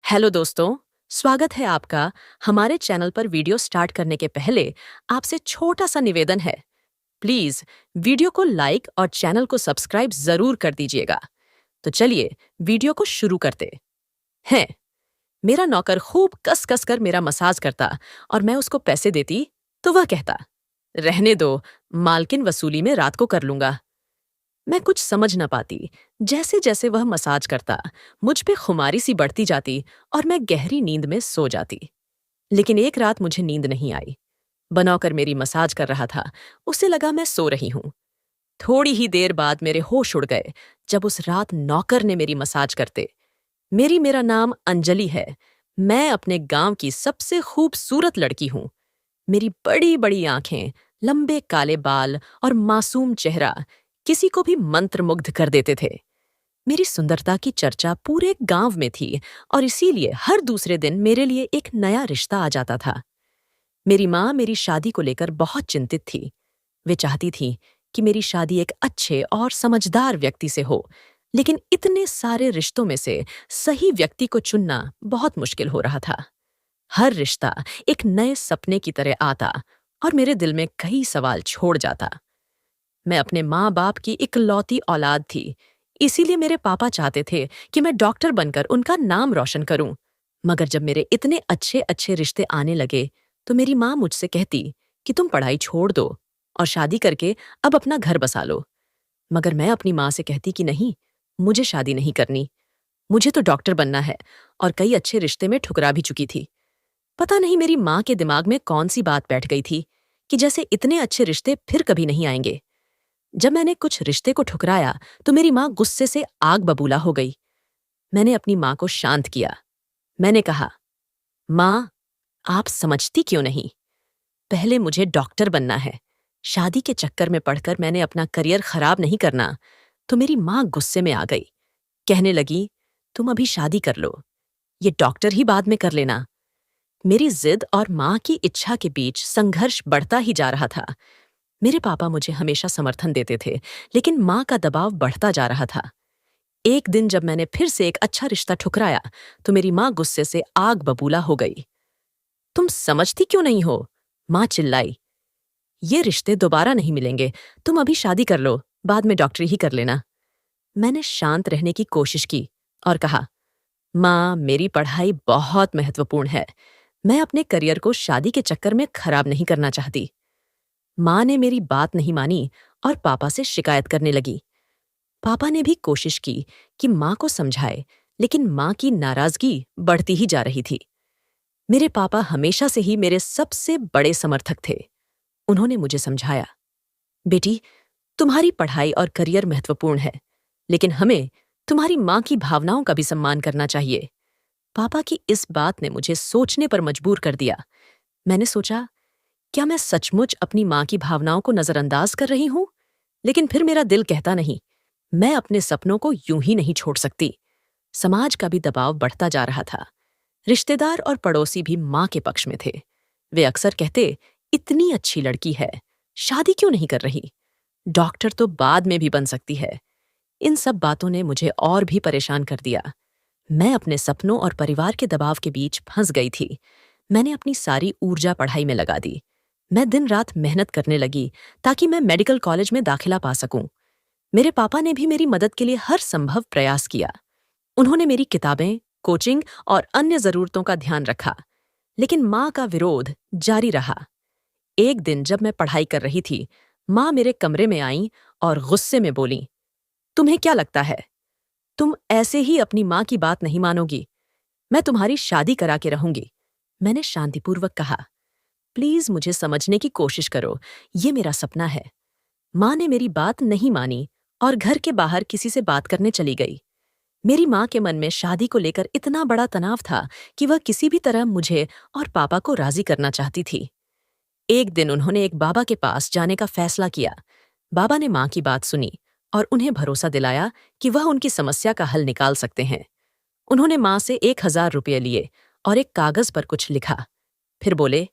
Hello दोस्तों, स्वागत है आपका हमारे चैनल पर। वीडियो स्टार्ट करने के पहले आपसे छोटा सा निवेदन है। प्लीज वीडियो को लाइक और चैनल को सब्सक्राइब जरूर कर दीजिएगा। तो चलिए वीडियो को शुरू करते हैं। मेरा नौकर खूब कस कस कर मेरा मसाज करता और मैं उसको पैसे देती तो वह कहता, रहने दो, मालकिन वसूली में रात को कर लूंगा। मैं कुछ समझ न पाती। जैसे जैसे वह मसाज करता मुझ पे खुमारी सी बढ़ती जाती और मैं गहरी नींद में सो जाती। लेकिन एक रात मुझे नींद नहीं आई। बनौकर मेरी मसाज कर रहा था, उसे लगा मैं सो रही हूं। थोड़ी ही देर बाद मेरे होश उड़ गए जब उस रात नौकर ने मेरी मसाज करते। मेरा नाम अंजलि है। मैं अपने गांव की सबसे खूबसूरत लड़की हूं। मेरी बड़ी बड़ी आंखें, लंबे काले बाल और मासूम चेहरा किसी को भी मंत्रमुग्ध कर देते थे। मेरी सुंदरता की चर्चा पूरे गांव में थी और इसीलिए हर दूसरे दिन मेरे लिए एक नया रिश्ता आ जाता था। मेरी माँ मेरी शादी को लेकर बहुत चिंतित थी। वे चाहती थी कि मेरी शादी एक अच्छे और समझदार व्यक्ति से हो, लेकिन इतने सारे रिश्तों में से सही व्यक्ति को चुनना बहुत मुश्किल हो रहा था। हर रिश्ता एक नए सपने की तरह आता और मेरे दिल में कई सवाल छोड़ जाता। मैं अपने माँ बाप की इकलौती औलाद थी, इसीलिए मेरे पापा चाहते थे कि मैं डॉक्टर बनकर उनका नाम रोशन करूं। मगर जब मेरे इतने अच्छे अच्छे रिश्ते आने लगे तो मेरी माँ मुझसे कहती कि तुम पढ़ाई छोड़ दो और शादी करके अब अपना घर बसा लो। मगर मैं अपनी माँ से कहती कि नहीं, मुझे शादी नहीं करनी, मुझे तो डॉक्टर बनना है। और कई अच्छे रिश्ते में ठुकरा भी चुकी थी। पता नहीं मेरी माँ के दिमाग में कौन सी बात बैठ गई थी कि जैसे इतने अच्छे रिश्ते फिर कभी नहीं आएंगे। जब मैंने कुछ रिश्ते को ठुकराया तो मेरी माँ गुस्से से आग बबूला हो गई। मैंने अपनी माँ को शांत किया। मैंने कहा, माँ, आप समझती क्यों नहीं? पहले मुझे डॉक्टर बनना है। शादी के चक्कर में पड़कर मैंने अपना करियर खराब नहीं करना। तो मेरी माँ गुस्से में आ गई। कहने लगी, तुम अभी शादी कर लो, ये डॉक्टर ही बाद में कर लेना। मेरी जिद और माँ की इच्छा के बीच संघर्ष बढ़ता ही जा रहा था। मेरे पापा मुझे हमेशा समर्थन देते थे, लेकिन माँ का दबाव बढ़ता जा रहा था। एक दिन जब मैंने फिर से एक अच्छा रिश्ता ठुकराया तो मेरी माँ गुस्से से आग बबूला हो गई। तुम समझती क्यों नहीं हो? माँ चिल्लाई। ये रिश्ते दोबारा नहीं मिलेंगे, तुम अभी शादी कर लो, बाद में डॉक्टरी ही कर लेना। मैंने शांत रहने की कोशिश की और कहा, माँ, मेरी पढ़ाई बहुत महत्वपूर्ण है। मैं अपने करियर को शादी के चक्कर में खराब नहीं करना चाहती। माँ ने मेरी बात नहीं मानी और पापा से शिकायत करने लगी। पापा ने भी कोशिश की कि माँ को समझाए, लेकिन माँ की नाराजगी बढ़ती ही जा रही थी। मेरे पापा हमेशा से ही मेरे सबसे बड़े समर्थक थे। उन्होंने मुझे समझाया, बेटी, तुम्हारी पढ़ाई और करियर महत्वपूर्ण है, लेकिन हमें तुम्हारी माँ की भावनाओं का भी सम्मान करना चाहिए। पापा की इस बात ने मुझे सोचने पर मजबूर कर दिया। मैंने सोचा, क्या मैं सचमुच अपनी माँ की भावनाओं को नजरअंदाज कर रही हूं? लेकिन फिर मेरा दिल कहता नहीं, मैं अपने सपनों को यूं ही नहीं छोड़ सकती। समाज का भी दबाव बढ़ता जा रहा था। रिश्तेदार और पड़ोसी भी माँ के पक्ष में थे। वे अक्सर कहते, इतनी अच्छी लड़की है, शादी क्यों नहीं कर रही? डॉक्टर तो बाद में भी बन सकती है। इन सब बातों ने मुझे और भी परेशान कर दिया। मैं अपने सपनों और परिवार के दबाव के बीच फंस गई थी। मैंने अपनी सारी ऊर्जा पढ़ाई में लगा दी। मैं दिन रात मेहनत करने लगी ताकि मैं मेडिकल कॉलेज में दाखिला पा सकूं। मेरे पापा ने भी मेरी मदद के लिए हर संभव प्रयास किया। उन्होंने मेरी किताबें, कोचिंग और अन्य जरूरतों का ध्यान रखा, लेकिन माँ का विरोध जारी रहा। एक दिन जब मैं पढ़ाई कर रही थी, माँ मेरे कमरे में आईं और गुस्से में बोलीं, तुम्हें क्या लगता है, तुम ऐसे ही अपनी माँ की बात नहीं मानोगी? मैं तुम्हारी शादी करा के रहूंगी। मैंने शांतिपूर्वक कहा, प्लीज मुझे समझने की कोशिश करो, ये मेरा सपना है। माँ ने मेरी बात नहीं मानी और घर के बाहर किसी से बात करने चली गई। मेरी माँ के मन में शादी को लेकर इतना बड़ा तनाव था कि वह किसी भी तरह मुझे और पापा को राजी करना चाहती थी। एक दिन उन्होंने एक बाबा के पास जाने का फैसला किया। बाबा ने माँ की बात सुनी और उन्हें भरोसा दिलाया कि वह उनकी समस्या का हल निकाल सकते हैं। उन्होंने माँ से 1000 रुपये लिए और एक कागज पर कुछ लिखा। फिर बोले,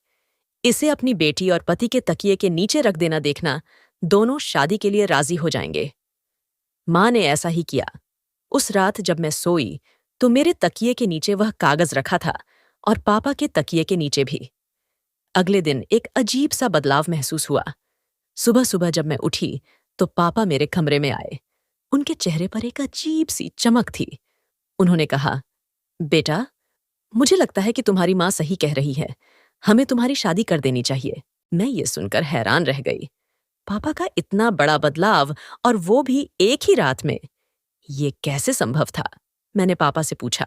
इसे अपनी बेटी और पति के तकिए के नीचे रख देना, देखना, दोनों शादी के लिए राजी हो जाएंगे। माँ ने ऐसा ही किया। उस रात जब मैं सोई तो मेरे तकिए के नीचे वह कागज रखा था और पापा के तकिए के नीचे भी। अगले दिन एक अजीब सा बदलाव महसूस हुआ। सुबह सुबह जब मैं उठी तो पापा मेरे कमरे में आए। उनके चेहरे पर एक अजीब सी चमक थी। उन्होंने कहा, बेटा, मुझे लगता है कि तुम्हारी माँ सही कह रही है। हमें तुम्हारी शादी कर देनी चाहिए। मैं ये सुनकर हैरान रह गई। पापा का इतना बड़ा बदलाव, और वो भी एक ही रात में। ये कैसे संभव था? मैंने पापा से पूछा।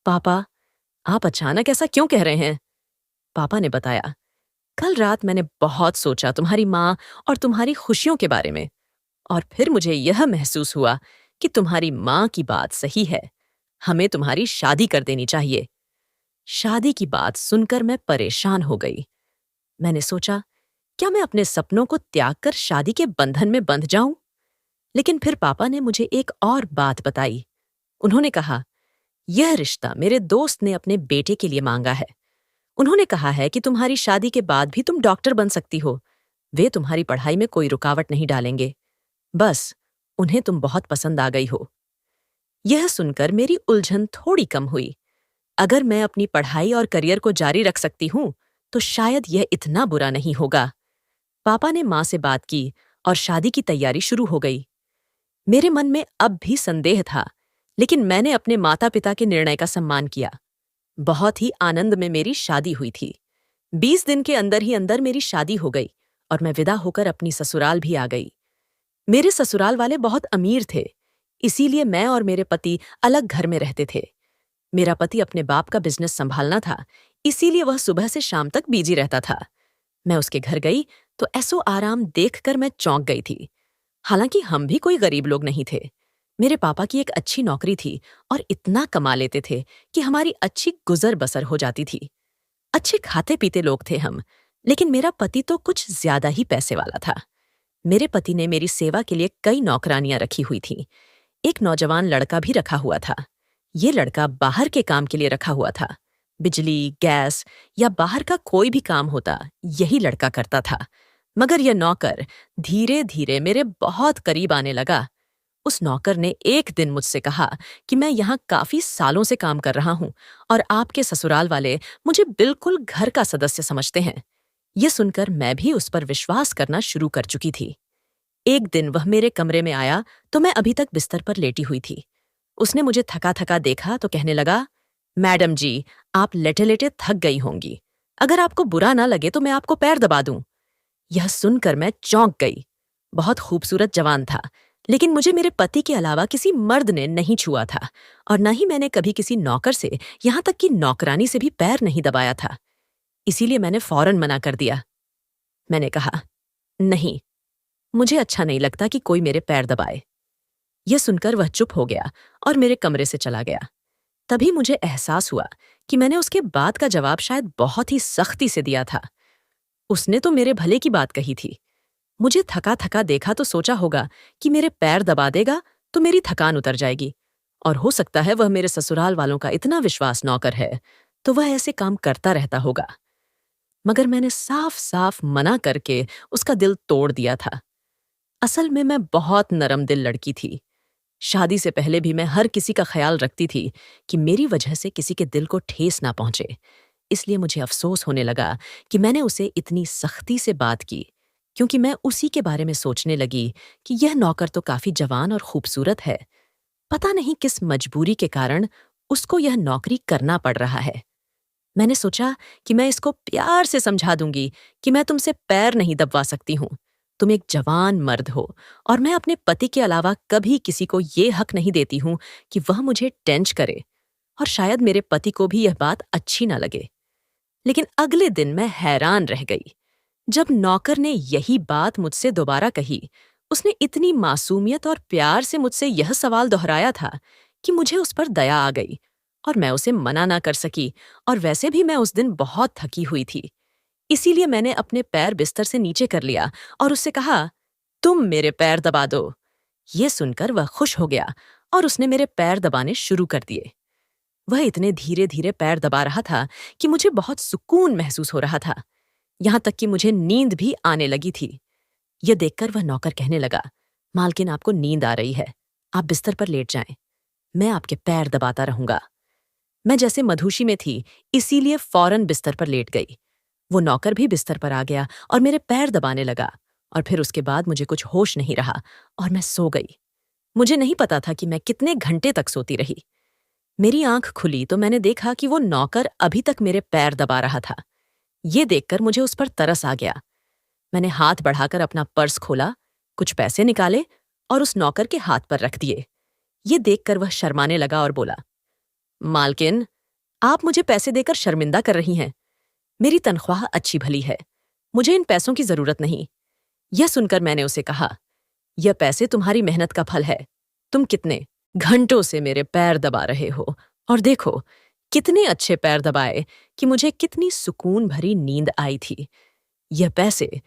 पापा, आप अचानक ऐसा क्यों कह रहे हैं? पापा ने बताया, कल रात मैंने बहुत सोचा तुम्हारी माँ और तुम्हारी खुशियों के बारे में, और फिर मुझे यह महसूस हुआ कि तुम्हारी माँ की बात सही है। हमें तुम्हारी शादी कर देनी चाहिए। शादी की बात सुनकर मैं परेशान हो गई। मैंने सोचा, क्या मैं अपने सपनों को त्याग कर शादी के बंधन में बंध जाऊं? लेकिन फिर पापा ने मुझे एक और बात बताई। उन्होंने कहा, यह रिश्ता मेरे दोस्त ने अपने बेटे के लिए मांगा है। उन्होंने कहा है कि तुम्हारी शादी के बाद भी तुम डॉक्टर बन सकती हो। वे तुम्हारी पढ़ाई में कोई रुकावट नहीं डालेंगे। बस, उन्हें तुम बहुत पसंद आ गई हो। यह सुनकर मेरी उलझन थोड़ी कम हुई। अगर मैं अपनी पढ़ाई और करियर को जारी रख सकती हूँ, तो शायद यह इतना बुरा नहीं होगा। पापा ने माँ से बात की और शादी की तैयारी शुरू हो गई। मेरे मन में अब भी संदेह था, लेकिन मैंने अपने माता-पिता के निर्णय का सम्मान किया। बहुत ही आनंद में मेरी शादी हुई थी। 20 दिन के अंदर ही अंदर मेरी शादी हो गई और मैं विदा होकर अपनी ससुराल भी आ गई। मेरे ससुराल वाले बहुत अमीर थे, इसीलिए मैं और मेरे पति अलग घर में रहते थे। मेरा पति अपने बाप का बिजनेस संभालना था, इसीलिए वह सुबह से शाम तक बिजी रहता था। मैं उसके घर गई तो ऐसो आराम देखकर मैं चौंक गई थी। हालांकि हम भी कोई गरीब लोग नहीं थे। मेरे पापा की एक अच्छी नौकरी थी और इतना कमा लेते थे कि हमारी अच्छी गुजर बसर हो जाती थी। अच्छे खाते पीते लोग थे हम, लेकिन मेरा पति तो कुछ ज्यादा ही पैसे वाला था। मेरे पति ने मेरी सेवा के लिए कई नौकरानियां रखी हुई थीं। एक नौजवान लड़का भी रखा हुआ था। ये लड़का बाहर के काम के लिए रखा हुआ था। बिजली, गैस या बाहर का कोई भी काम होता, यही लड़का करता था। मगर यह नौकर धीरे धीरे मेरे बहुत करीब आने लगा। उस नौकर ने एक दिन मुझसे कहा कि मैं यहाँ काफी सालों से काम कर रहा हूँ और आपके ससुराल वाले मुझे बिल्कुल घर का सदस्य समझते हैं। यह सुनकर मैं भी उस पर विश्वास करना शुरू कर चुकी थी। एक दिन वह मेरे कमरे में आया तो मैं अभी तक बिस्तर पर लेटी हुई थी। उसने मुझे थका थका देखा तो कहने लगा, मैडम जी, आप लेटे लेटे थक गई होंगी। अगर आपको बुरा ना लगे तो मैं आपको पैर दबा दूं। यह सुनकर मैं चौंक गई। बहुत खूबसूरत जवान था, लेकिन मुझे मेरे पति के अलावा किसी मर्द ने नहीं छुआ था, और न ही मैंने कभी किसी नौकर से, यहाँ तक कि नौकरानी से भी पैर नहीं दबाया था। इसीलिए मैंने फौरन मना कर दिया। मैंने कहा, नहीं, मुझे अच्छा नहीं लगता कि कोई मेरे पैर दबाए। यह सुनकर वह चुप हो गया और मेरे कमरे से चला गया। तभी मुझे एहसास हुआ कि मैंने उसके बाद का जवाब शायद बहुत ही सख्ती से दिया था। उसने तो मेरे भले की बात कही थी। मुझे थका थका देखा तो सोचा होगा कि मेरे पैर दबा देगा तो मेरी थकान उतर जाएगी, और हो सकता है वह मेरे ससुराल वालों का इतना विश्वास नौकर है तो वह ऐसे काम करता रहता होगा। मगर मैंने साफ साफ मना करके उसका दिल तोड़ दिया था। असल में मैं बहुत नरम दिल लड़की थी। शादी से पहले भी मैं हर किसी का ख्याल रखती थी कि मेरी वजह से किसी के दिल को ठेस ना पहुंचे। इसलिए मुझे अफसोस होने लगा कि मैंने उसे इतनी सख्ती से बात की, क्योंकि मैं उसी के बारे में सोचने लगी कि यह नौकर तो काफी जवान और खूबसूरत है। पता नहीं किस मजबूरी के कारण उसको यह नौकरी करना पड़ रहा है। मैंने सोचा कि मैं इसको प्यार से समझा दूंगी कि मैं तुमसे पैर नहीं दबवा सकती हूँ। तुम एक जवान मर्द हो और मैं अपने पति के अलावा कभी किसी को ये हक नहीं देती हूँ कि वह मुझे टेंच करे, और शायद मेरे पति को भी यह बात अच्छी ना लगे। लेकिन अगले दिन मैं हैरान रह गई। जब नौकर ने यही बात मुझसे दोबारा कही, उसने इतनी मासूमियत और प्यार से मुझसे यह सवाल दोहराया था कि मुझे उस पर दया आ गई और मैं उसे मना ना कर सकी, और वैसे भी मैं उस दिन बहुत थकी हुई थी। इसीलिए मैंने अपने पैर बिस्तर से नीचे कर लिया और उससे कहा, तुम मेरे पैर दबा दो। ये सुनकर वह खुश हो गया और उसने मेरे पैर दबाने शुरू कर दिए। वह इतने धीरे धीरे पैर दबा रहा था कि मुझे बहुत सुकून महसूस हो रहा था। यहाँ तक कि मुझे नींद भी आने लगी थी। यह देखकर वह नौकर कहने लगा, मालकिन, आपको नींद आ रही है, आप बिस्तर पर लेट जाएं। मैं आपके पैर दबाता रहूंगा। मैं जैसे मधुशी में थी, इसीलिए फौरन बिस्तर पर लेट गई। वो नौकर भी बिस्तर पर आ गया और मेरे पैर दबाने लगा, और फिर उसके बाद मुझे कुछ होश नहीं रहा और मैं सो गई। मुझे नहीं पता था कि मैं कितने घंटे तक सोती रही। मेरी आंख खुली तो मैंने देखा कि वो नौकर अभी तक मेरे पैर दबा रहा था। ये देखकर मुझे उस पर तरस आ गया। मैंने हाथ बढ़ाकर अपना पर्स खोला, कुछ पैसे निकाले और उस नौकर के हाथ पर रख दिए। ये देखकर वह शर्माने लगा और बोला, मालकिन, आप मुझे पैसे देकर शर्मिंदा कर रही हैं। मेरी तनख्वाह अच्छी भली है, मुझे इन पैसों की जरूरत नहीं। यह सुनकर मैंने उसे कहा, यह पैसे तुम्हारी मेहनत का फल है। तुम कितने घंटों से मेरे पैर दबा रहे हो, और देखो कितने अच्छे पैर दबाए कि मुझे कितनी सुकून भरी नींद आई थी। यह पैसे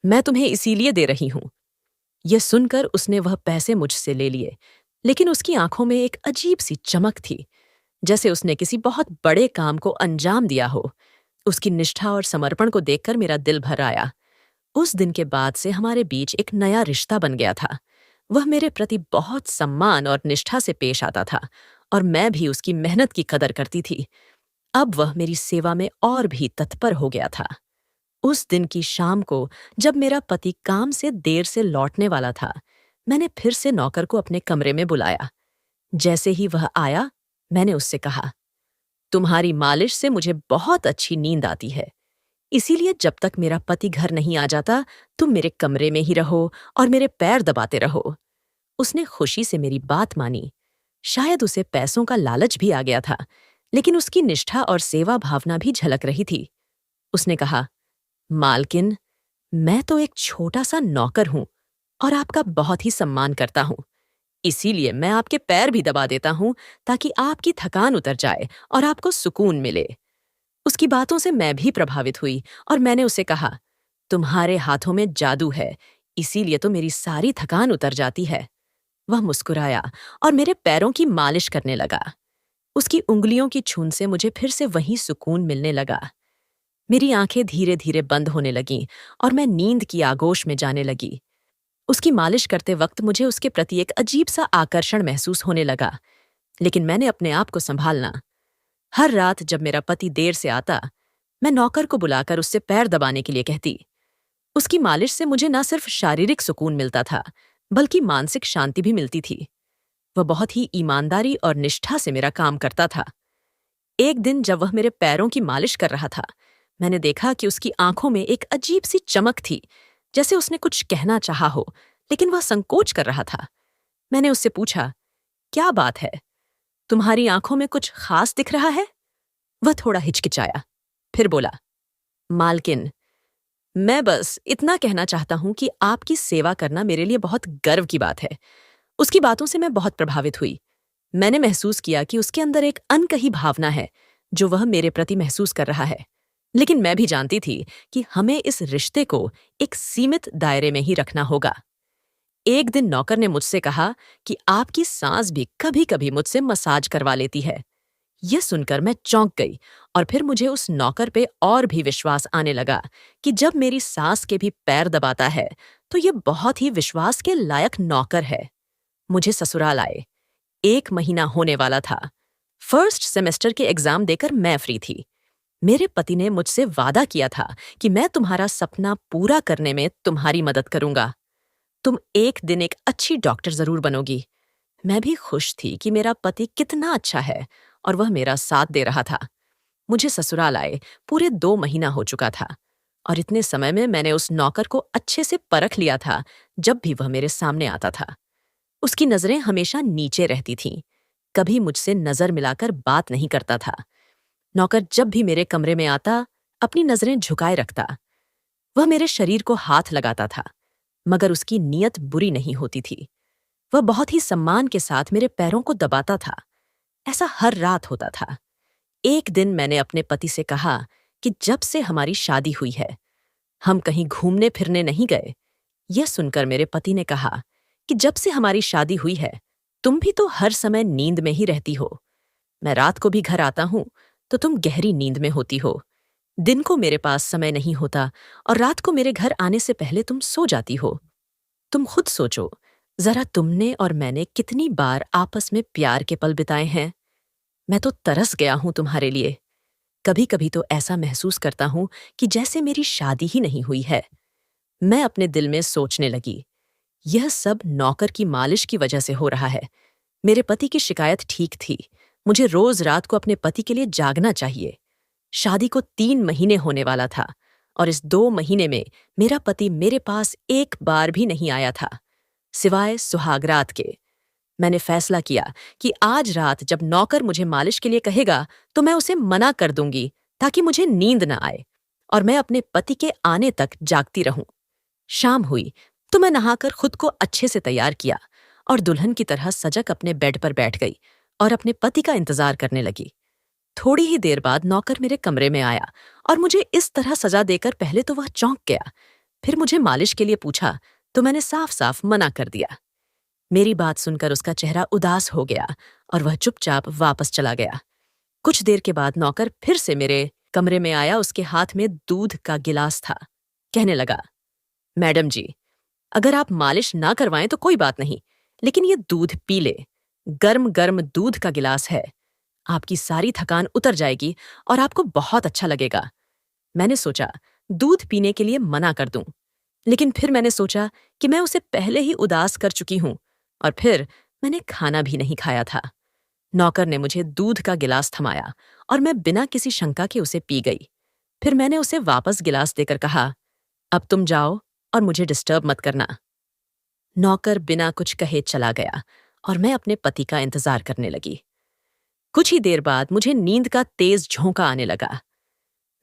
मैं तुम्हें इसीलिए दे रही हूं। यह सुनकर उसने वह पैसे मुझसे ले लिए, लेकिन उसकी आंखों में एक अजीब सी चमक थी, जैसे उसने किसी बहुत बड़े काम को अंजाम दिया हो। उसकी निष्ठा और समर्पण को देखकर मेरा दिल भर आया। उस दिन के बाद से हमारे बीच एक नया रिश्ता बन गया था। वह मेरे प्रति बहुत सम्मान और निष्ठा से पेश आता था, और मैं भी उसकी मेहनत की कदर करती थी। अब वह मेरी सेवा में और भी तत्पर हो गया था। उस दिन की शाम को, जब मेरा पति काम से देर से लौटने वाला था, मैंने फिर से नौकर को अपने कमरे में बुलाया। जैसे ही वह आया, मैंने उससे कहा, तुम्हारी मालिश से मुझे बहुत अच्छी नींद आती है, इसीलिए जब तक मेरा पति घर नहीं आ जाता, तुम मेरे कमरे में ही रहो और मेरे पैर दबाते रहो। उसने खुशी से मेरी बात मानी। शायद उसे पैसों का लालच भी आ गया था, लेकिन उसकी निष्ठा और सेवा भावना भी झलक रही थी। उसने कहा, मालकिन, मैं तो एक छोटा सा नौकर हूं और आपका बहुत ही सम्मान करता हूं। इसीलिए मैं आपके पैर भी दबा देता हूं, ताकि आपकी थकान उतर जाए और आपको सुकून मिले। उसकी बातों से मैं भी प्रभावित हुई और मैंने उसे कहा, तुम्हारे हाथों में जादू है, इसीलिए तो मेरी सारी थकान उतर जाती है। वह मुस्कुराया और मेरे पैरों की मालिश करने लगा। उसकी उंगलियों की छून से मुझे फिर से वही सुकून मिलने लगा। मेरी आंखें धीरे धीरे बंद होने लगीं और मैं नींद की आगोश में जाने लगी। उसकी मालिश करते वक्त मुझे उसके प्रति एक अजीब सा आकर्षण महसूस होने लगा, लेकिन मैंने अपने आप को संभालना। हर रात जब मेरा पति देर से आता, मैं नौकर को बुलाकर उससे पैर दबाने के लिए कहती। उसकी मालिश से मुझे न सिर्फ शारीरिक सुकून मिलता था, बल्कि मानसिक शांति भी मिलती थी। वह बहुत ही ईमानदारी और निष्ठा से मेरा काम करता था। एक दिन जब वह मेरे पैरों की मालिश कर रहा था, मैंने देखा कि उसकी आंखों में एक अजीब सी चमक थी, जैसे उसने कुछ कहना चाहा हो, लेकिन वह संकोच कर रहा था। मैंने उससे पूछा, क्या बात है? तुम्हारी आंखों में कुछ खास दिख रहा है? वह थोड़ा हिचकिचाया, फिर बोला, मालकिन, मैं बस इतना कहना चाहता हूं कि आपकी सेवा करना मेरे लिए बहुत गर्व की बात है। उसकी बातों से मैं बहुत प्रभावित हुई। मैंने महसूस किया कि उसके अंदर एक अनकही भावना है, जो वह मेरे प्रति महसूस कर रहा है। लेकिन मैं भी जानती थी कि हमें इस रिश्ते को एक सीमित दायरे में ही रखना होगा। एक दिन नौकर ने मुझसे कहा कि आपकी सास भी कभी-कभी मुझसे मसाज करवा लेती है। यह सुनकर मैं चौंक गई, और फिर मुझे उस नौकर पे और भी विश्वास आने लगा कि जब मेरी सास के भी पैर दबाता है, तो यह बहुत ही विश्वास के लायक नौकर है। मुझे ससुराल आए 1 महीना होने वाला था। फर्स्ट सेमेस्टर के एग्जाम देकर मैं फ्री थी। मेरे पति ने मुझसे वादा किया था कि मैं तुम्हारा सपना पूरा करने में तुम्हारी मदद करूंगा। तुम एक दिन एक अच्छी डॉक्टर जरूर बनोगी। मैं भी खुश थी कि मेरा पति कितना अच्छा है और वह मेरा साथ दे रहा था। मुझे ससुराल आए पूरे 2 महीना हो चुका था, और इतने समय में मैंने उस नौकर को अच्छे से परख लिया था। जब भी वह मेरे सामने आता था, उसकी नजरें हमेशा नीचे रहती थीं। कभी मुझसे नजर मिलाकर बात नहीं करता था। नौकर जब भी मेरे कमरे में आता, अपनी नजरें झुकाए रखता। वह मेरे शरीर को हाथ लगाता था, मगर उसकी नीयत बुरी नहीं होती थी। वह बहुत ही सम्मान के साथ मेरे पैरों को दबाता था। ऐसा हर रात होता था। एक दिन मैंने अपने पति से कहा कि जब से हमारी शादी हुई है, हम कहीं घूमने फिरने नहीं गए। यह सुनकर मेरे पति ने कहा कि जब से हमारी शादी हुई है, तुम भी तो हर समय नींद में ही रहती हो। मैं रात को भी घर आता हूं तो तुम गहरी नींद में होती हो। दिन को मेरे पास समय नहीं होता और रात को मेरे घर आने से पहले तुम सो जाती हो। तुम खुद सोचो, जरा तुमने और मैंने कितनी बार आपस में प्यार के पल बिताए हैं। मैं तो तरस गया हूं तुम्हारे लिए। कभी कभी तो ऐसा महसूस करता हूं कि जैसे मेरी शादी ही नहीं हुई है। मैं अपने दिल में सोचने लगी, यह सब नौकर की मालिश की वजह से हो रहा है। मेरे पति की शिकायत ठीक थी। मुझे रोज रात को अपने पति के लिए जागना चाहिए। शादी को 3 महीने होने वाला था और इस 2 महीने में मेरा पति मेरे पास एक बार भी नहीं आया था, सिवाय सुहागरात के। मैंने फैसला किया कि आज रात जब नौकर मुझे मालिश के लिए कहेगा तो मैं उसे मना कर दूंगी, ताकि मुझे नींद न आए और मैं अपने पति के आने तक जागती रहूं। शाम हुई तो मैं नहाकर खुद को अच्छे से तैयार किया और दुल्हन की तरह सजग अपने बेड पर बैठ गई और अपने पति का इंतजार करने लगी। थोड़ी ही देर बाद नौकर मेरे कमरे में आया और मुझे इस तरह सजा देकर पहले तो वह चौंक गया, फिर मुझे मालिश के लिए पूछा तो मैंने साफ साफ मना कर दिया। मेरी बात सुनकर उसका चेहरा उदास हो गया और वह चुपचाप वापस चला गया। कुछ देर के बाद नौकर फिर से मेरे कमरे में आया। उसके हाथ में दूध का गिलास था। कहने लगा, मैडम जी, अगर आप मालिश ना करवाएं तो कोई बात नहीं, लेकिन ये दूध पी ले। गर्म गर्म दूध का गिलास है। आपकी सारी थकान उतर जाएगी और आपको बहुत अच्छा लगेगा। मैंने सोचा दूध पीने के लिए मना कर दूं, लेकिन फिर मैंने सोचा कि मैं उसे पहले ही उदास कर चुकी हूं और फिर मैंने खाना भी नहीं खाया था। नौकर ने मुझे दूध का गिलास थमाया और मैं बिना किसी शंका के उसे पी गई। फिर मैंने उसे वापस गिलास देकर कहा, अब तुम जाओ और मुझे डिस्टर्ब मत करना। नौकर बिना कुछ कहे चला गया और मैं अपने पति का इंतजार करने लगी। कुछ ही देर बाद मुझे नींद का तेज झोंका आने लगा।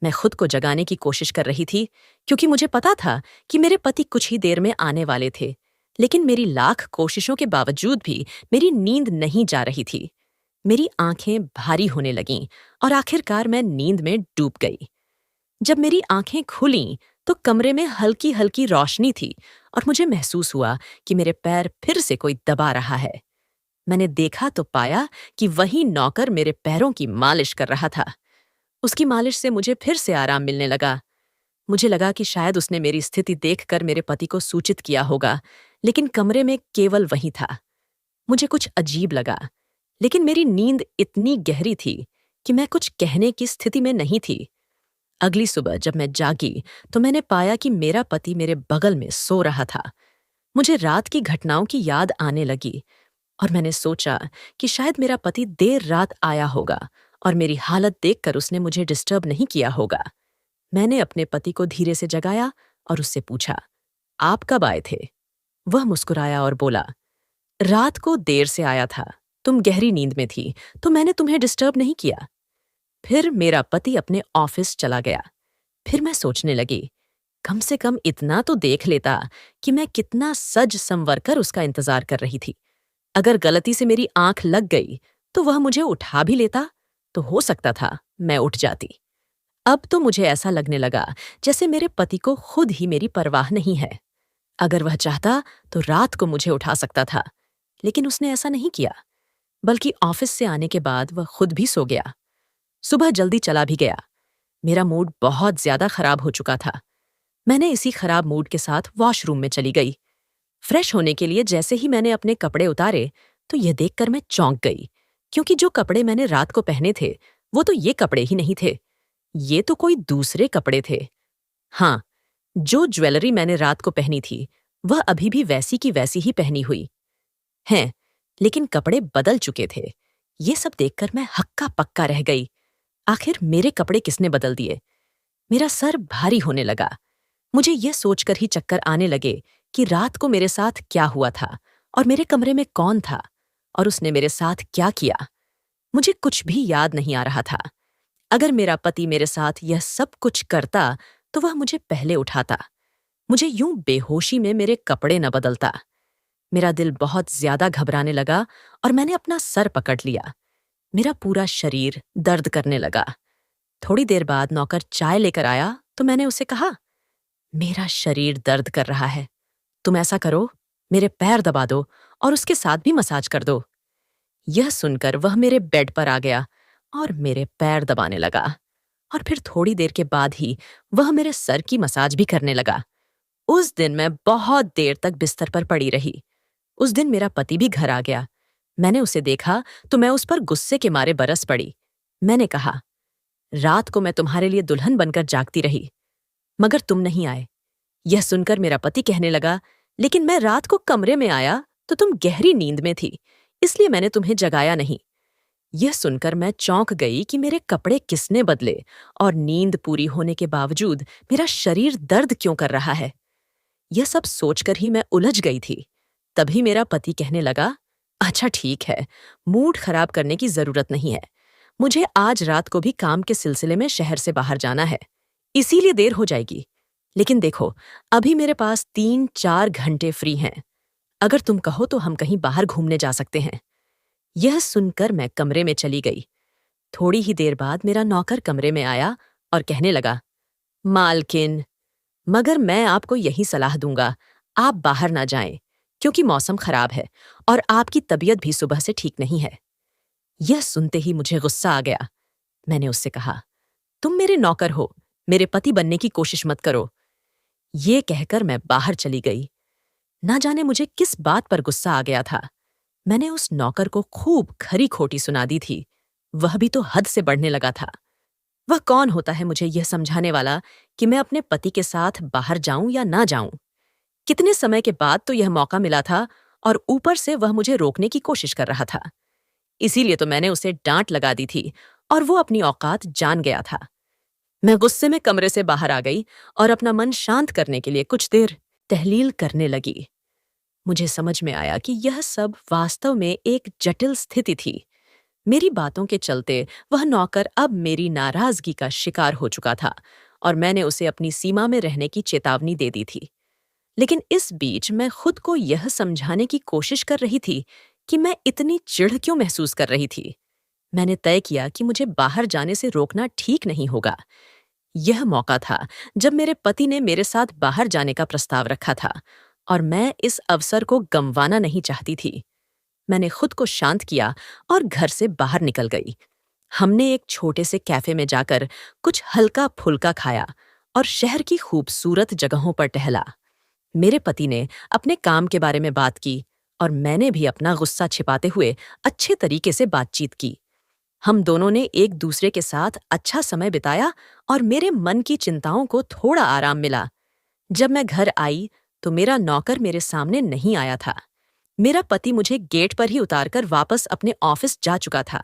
मैं खुद को जगाने की कोशिश कर रही थी, क्योंकि मुझे पता था कि मेरे पति कुछ ही देर में आने वाले थे, लेकिन मेरी लाख कोशिशों के बावजूद भी मेरी नींद नहीं जा रही थी। मेरी आंखें भारी होने लगीं और आखिरकार मैं नींद में डूब गई। जब मेरी आंखें खुलीं तो कमरे में हल्की हल्की रोशनी थी और मुझे महसूस हुआ कि मेरे पैर फिर से कोई दबा रहा है। मैंने देखा तो पाया कि वही नौकर मेरे पैरों की मालिश कर रहा था। उसकी मालिश से मुझे फिर से आराम मिलने लगा। मुझे लगा कि शायद उसने मेरी स्थिति देखकर मेरे पति को सूचित किया होगा, लेकिन कमरे में केवल वही था। मुझे कुछ अजीब लगा, लेकिन मेरी नींद इतनी गहरी थी कि मैं कुछ कहने की स्थिति में नहीं थी। अगली सुबह जब मैं जागी तो मैंने पाया कि मेरा पति मेरे बगल में सो रहा था। मुझे रात की घटनाओं की याद आने लगी और मैंने सोचा कि शायद मेरा पति देर रात आया होगा और मेरी हालत देखकर उसने मुझे डिस्टर्ब नहीं किया होगा। मैंने अपने पति को धीरे से जगाया और उससे पूछा, आप कब आए थे? वह मुस्कुराया और बोला, रात को देर से आया था, तुम गहरी नींद में थी तो मैंने तुम्हें डिस्टर्ब नहीं किया। फिर मेरा पति अपने ऑफिस चला गया। फिर मैं सोचने लगी, कम से कम इतना तो देख लेता कि मैं कितना सज संवर कर उसका इंतजार कर रही थी। अगर गलती से मेरी आंख लग गई तो वह मुझे उठा भी लेता तो हो सकता था मैं उठ जाती। अब तो मुझे ऐसा लगने लगा जैसे मेरे पति को खुद ही मेरी परवाह नहीं है। अगर वह चाहता तो रात को मुझे उठा सकता था, लेकिन उसने ऐसा नहीं किया, बल्कि ऑफिस से आने के बाद वह खुद भी सो गया। सुबह जल्दी चला भी गया। मेरा मूड बहुत ज्यादा खराब हो चुका था। मैंने इसी खराब मूड के साथ वॉशरूम में चली गई। फ्रेश होने के लिए जैसे ही मैंने अपने कपड़े उतारे तो यह देखकर मैं चौंक गई, क्योंकि जो कपड़े मैंने रात को पहने थे वो तो ये कपड़े ही नहीं थे। ये तो कोई दूसरे कपड़े थे। हाँ, जो ज्वेलरी मैंने रात को पहनी थी वह अभी भी वैसी की वैसी ही पहनी हुई है, लेकिन कपड़े बदल चुके थे। ये सब देखकर मैं हक्का पक्का रह गई। आखिर मेरे कपड़े किसने बदल दिए? मेरा सर भारी होने लगा। मुझे यह सोचकर ही चक्कर आने लगे कि रात को मेरे साथ क्या हुआ था और मेरे कमरे में कौन था और उसने मेरे साथ क्या किया। मुझे कुछ भी याद नहीं आ रहा था। अगर मेरा पति मेरे साथ यह सब कुछ करता तो वह मुझे पहले उठाता। मुझे यूं बेहोशी में मेरे कपड़े न बदलता। मेरा दिल बहुत ज्यादा घबराने लगा और मैंने अपना सर पकड़ लिया। मेरा पूरा शरीर दर्द करने लगा। थोड़ी देर बाद नौकर चाय लेकर आया तो मैंने उसे कहा, मेरा शरीर दर्द कर रहा है, तुम ऐसा करो, मेरे पैर दबा दो और उसके साथ भी मसाज कर दो। यह सुनकर वह मेरे बेड पर आ गया और मेरे पैर दबाने लगा और फिर थोड़ी देर के बाद ही वह मेरे सर की मसाज भी करने लगा। उस दिन मैं बहुत देर तक बिस्तर पर पड़ी रही। उस दिन मेरा पति भी घर आ गया। मैंने उसे देखा तो मैं उस पर गुस्से के मारे बरस पड़ी। मैंने कहा, रात को मैं तुम्हारे लिए दुल्हन बनकर जागती रही, मगर तुम नहीं आए। यह सुनकर मेरा पति कहने लगा, लेकिन मैं रात को कमरे में आया तो तुम गहरी नींद में थी, इसलिए मैंने तुम्हें जगाया नहीं। यह सुनकर मैं चौंक गई कि मेरे कपड़े किसने बदले और नींद पूरी होने के बावजूद मेरा शरीर दर्द क्यों कर रहा है। यह सब सोचकर ही मैं उलझ गई थी। तभी मेरा पति कहने लगा, अच्छा ठीक है, मूड खराब करने की जरूरत नहीं है। मुझे आज रात को भी काम के सिलसिले में शहर से बाहर जाना है, इसीलिए देर हो जाएगी। लेकिन देखो, अभी मेरे पास 3-4 घंटे फ्री हैं। अगर तुम कहो तो हम कहीं बाहर घूमने जा सकते हैं। यह सुनकर मैं कमरे में चली गई। थोड़ी ही देर बाद मेरा नौकर कमरे में आया और कहने लगा, मालकिन, मगर मैं आपको यही सलाह दूंगा, आप बाहर ना जाएं, क्योंकि मौसम खराब है और आपकी तबीयत भी सुबह से ठीक नहीं है। यह सुनते ही मुझे गुस्सा आ गया। मैंने उससे कहा, तुम मेरे नौकर हो, मेरे पति बनने की कोशिश मत करो। ये कहकर मैं बाहर चली गई। ना जाने मुझे किस बात पर गुस्सा आ गया था। मैंने उस नौकर को खूब खरी खोटी सुना दी थी। वह भी तो हद से बढ़ने लगा था। वह कौन होता है मुझे यह समझाने वाला कि मैं अपने पति के साथ बाहर जाऊं या ना जाऊं? कितने समय के बाद तो यह मौका मिला था और ऊपर से वह मुझे रोकने की कोशिश कर रहा था। इसीलिए तो मैंने उसे डांट लगा दी थी और वो अपनी औकात जान गया था। मैं गुस्से में कमरे से बाहर आ गई और अपना मन शांत करने के लिए कुछ देर तहलील करने लगी। मुझे समझ में आया कि यह सब वास्तव में एक जटिल स्थिति थी। मेरी बातों के चलते वह नौकर अब मेरी नाराजगी का शिकार हो चुका था और मैंने उसे अपनी सीमा में रहने की चेतावनी दे दी थी। लेकिन इस बीच मैं खुद को यह समझाने की कोशिश कर रही थी कि मैं इतनी चिढ़ क्यों महसूस कर रही थी। मैंने तय किया कि मुझे बाहर जाने से रोकना ठीक नहीं होगा। यह मौका था जब मेरे पति ने मेरे साथ बाहर जाने का प्रस्ताव रखा था और मैं इस अवसर को गंवाना नहीं चाहती थी। मैंने खुद को शांत किया और घर से बाहर निकल गई। हमने एक छोटे से कैफे में जाकर कुछ हल्का फुल्का खाया और शहर की खूबसूरत जगहों पर टहला। मेरे पति ने अपने काम के बारे में बात की और मैंने भी अपना गुस्सा छिपाते हुए अच्छे तरीके से बातचीत की। हम दोनों ने एक दूसरे के साथ अच्छा समय बिताया और मेरे मन की चिंताओं को थोड़ा आराम मिला। जब मैं घर आई तो मेरा नौकर मेरे सामने नहीं आया था। मेरा पति मुझे गेट पर ही उतारकर वापस अपने ऑफिस जा चुका था,